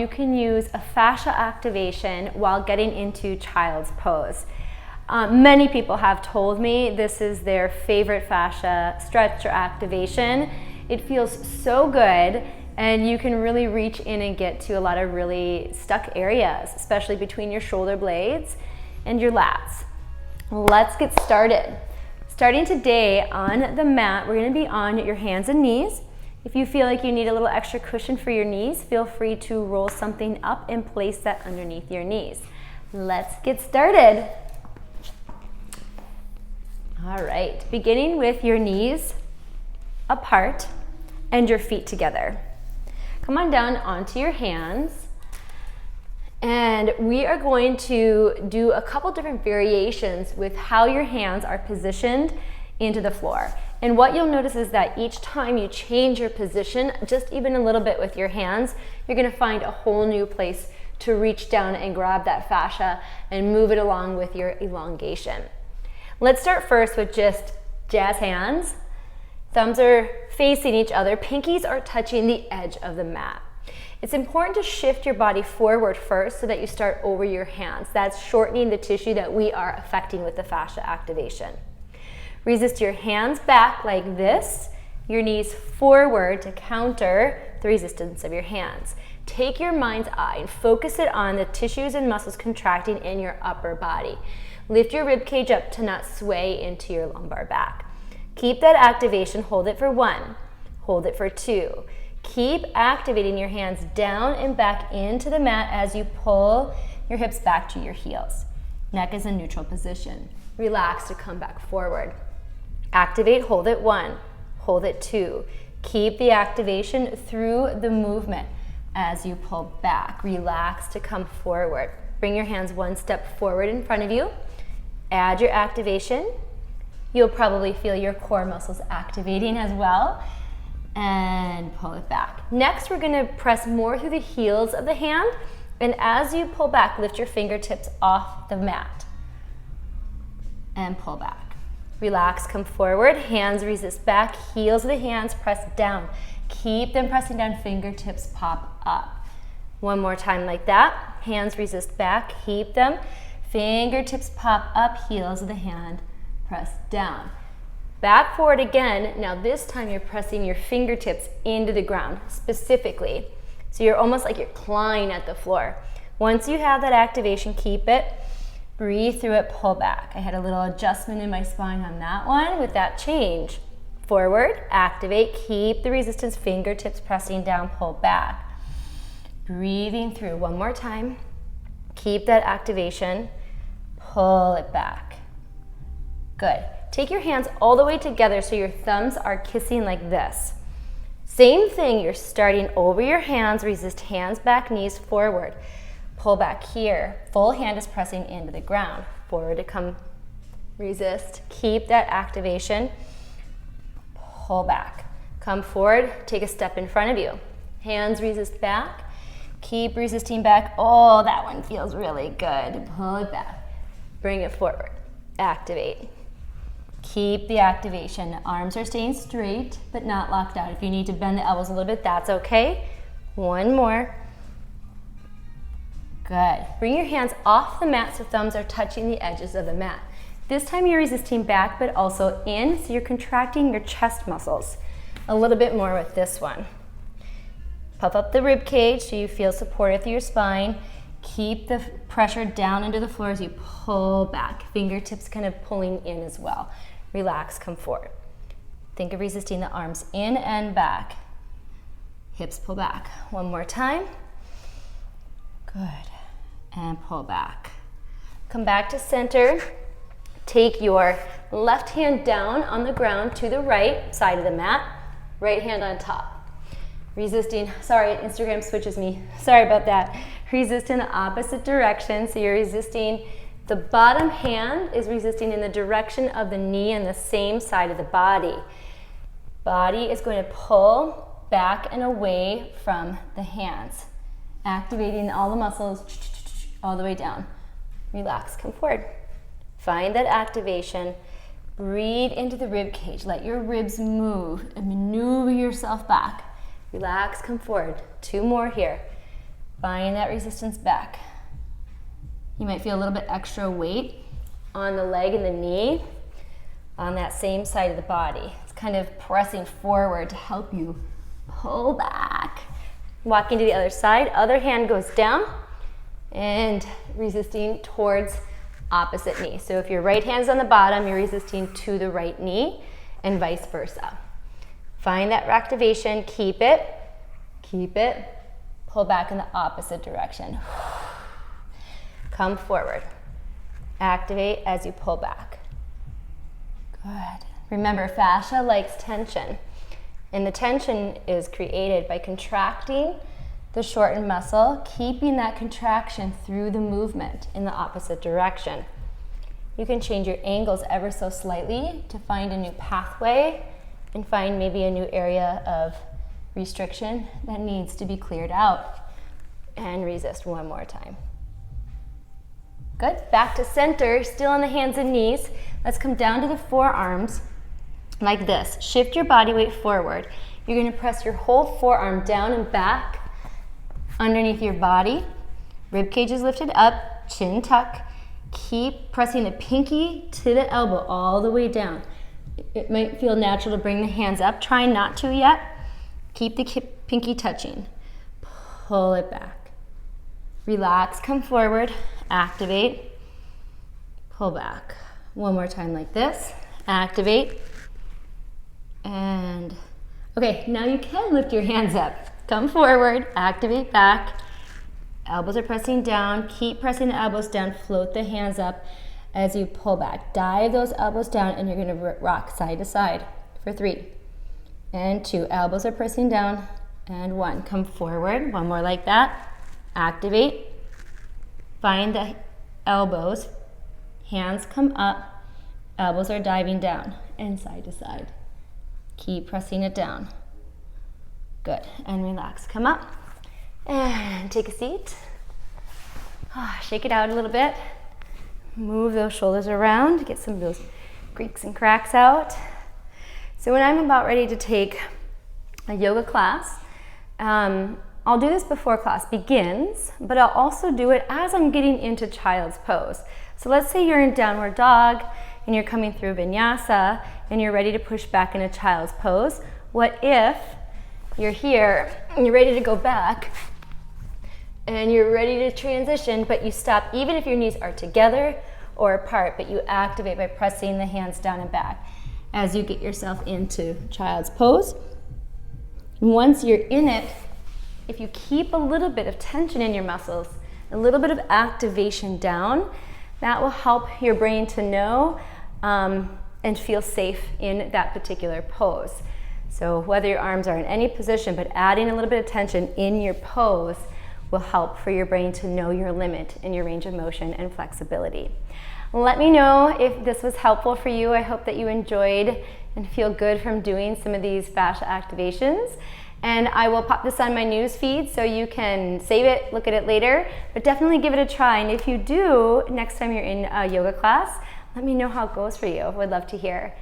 You can use a fascia activation while getting into child's pose. Many people have told me this is their favorite fascia stretch or activation. It feels so good, and you can really reach in and get to a lot of really stuck areas, especially between your shoulder blades and your lats. Let's get started. Starting today on the mat, we're going to be on your hands and knees. If you feel like you need a little extra cushion for your knees, feel free to roll something up and place that underneath your knees. Let's get started. All right, beginning with your knees apart and your feet together. Come on down onto your hands, and we are going to do a couple different variations with how your hands are positioned into the floor. And what you'll notice is that each time you change your position, just even a little bit with your hands, you're gonna find a whole new place to reach down and grab that fascia and move it along with your elongation. Let's start first with just jazz hands. Thumbs are facing each other, pinkies are touching the edge of the mat. It's important to shift your body forward first so that you start over your hands. That's shortening the tissue that we are affecting with the fascia activation. Resist your hands back like this, your knees forward to counter the resistance of your hands. Take your mind's eye and focus it on the tissues and muscles contracting in your upper body. Lift your rib cage up to not sway into your lumbar back. Keep that activation, hold it for 1, hold it for 2. Keep activating your hands down and back into the mat as you pull your hips back to your heels. Neck is in neutral position. Relax to come back forward. Activate, hold it 1, hold it 2. Keep the activation through the movement as you pull back. Relax to come forward. Bring your hands 1 step forward in front of you. Add your activation. You'll probably feel your core muscles activating as well. And pull it back. Next, we're gonna press more through the heels of the hand. And as you pull back, lift your fingertips off the mat. And pull back. Relax, come forward, hands resist back, heels of the hands press down. Keep them pressing down, fingertips pop up. One more time like that. Hands resist back, keep them. Fingertips pop up, heels of the hand press down. Back forward again. Now this time you're pressing your fingertips into the ground specifically. So you're almost like you're clawing at the floor. Once you have that activation, keep it. Breathe through it, pull back. I had a little adjustment in my spine on that one with that change. Forward, activate, keep the resistance, fingertips pressing down, pull back. Breathing through, one more time. Keep that activation, pull it back. Good. Take your hands all the way together so your thumbs are kissing like this. Same thing, you're starting over your hands, resist hands back, knees forward. Pull back here, full hand is pressing into the ground. Forward to come, resist, keep that activation. Pull back, come forward, take a step in front of you. Hands resist back, keep resisting back. Oh, that one feels really good. Pull it back, bring it forward, activate. Keep the activation. Arms are staying straight, but not locked out. If you need to bend the elbows a little bit, that's okay. One more. Good. Bring your hands off the mat so thumbs are touching the edges of the mat. This time you're resisting back, but also in, so you're contracting your chest muscles. A little bit more with this one. Puff up the rib cage so you feel supported through your spine. Keep the pressure down into the floor as you pull back. Fingertips kind of pulling in as well. Relax, come forward. Think of resisting the arms in and back. Hips pull back. One more time. Good. And pull back. Come back to center. Take your left hand down on the ground to the right side of the mat. Right hand on top. Resisting, sorry, Instagram switches me. Sorry about that. Resist in the opposite direction. So you're resisting, the bottom hand is resisting in the direction of the knee and the same side of the body. Body is going to pull back and away from the hands. Activating all the muscles all the way down. Relax, come forward. Find that activation. Breathe into the rib cage. Let your ribs move and maneuver yourself back. Relax, come forward. 2 more here. Find that resistance back. You might feel a little bit extra weight on the leg and the knee on that same side of the body. It's kind of pressing forward to help you pull back. Walking to the other side, other hand goes down and resisting towards opposite knee. So if your right hand's on the bottom, you're resisting to the right knee and vice versa. Find that activation, keep it, pull back in the opposite direction. Come forward. Activate as you pull back. Good. Remember, fascia likes tension, and the tension is created by contracting the shortened muscle, keeping that contraction through the movement in the opposite direction. You can change your angles ever so slightly to find a new pathway and find maybe a new area of restriction that needs to be cleared out. And resist one more time. Good. Back to center, still on the hands and knees. Let's come down to the forearms like this. Shift your body weight forward. You're going to press your whole forearm down and back underneath your body. Rib cage is lifted up, chin tuck. Keep pressing the pinky to the elbow all the way down. It might feel natural to bring the hands up. Try not to yet. Keep the pinky touching. Pull it back. Relax, come forward, activate, pull back. One more time like this, activate, and okay, now you can lift your hands up. Come forward, activate back, elbows are pressing down, keep pressing the elbows down, float the hands up as you pull back. Dive those elbows down and you're gonna rock side to side for 3 and 2. Elbows are pressing down and 1. Come forward, one more like that. Activate, find the elbows, hands come up, elbows are diving down and side to side. Keep pressing it down. Good, and relax. Come up and take a seat. Shake it out a little bit. Move those shoulders around, get some of those creaks and cracks out. So when I'm about ready to take a yoga class, I'll do this before class begins, but I'll also do it as I'm getting into child's pose. So let's say you're in downward dog and you're coming through vinyasa and you're ready to push back into child's pose. What if you're here and you're ready to go back and you're ready to transition, but you stop even if your knees are together or apart, but you activate by pressing the hands down and back as you get yourself into child's pose. And once you're in it, if you keep a little bit of tension in your muscles, a little bit of activation down, that will help your brain to know and feel safe in that particular pose. So whether your arms are in any position, but adding a little bit of tension in your pose will help for your brain to know your limit in your range of motion and flexibility. Let me know if this was helpful for you. I hope that you enjoyed and feel good from doing some of these fascia activations. And I will pop this on my news feed so you can save it, look at it later, but definitely give it a try. And if you do, next time you're in a yoga class, let me know how it goes for you. I would love to hear.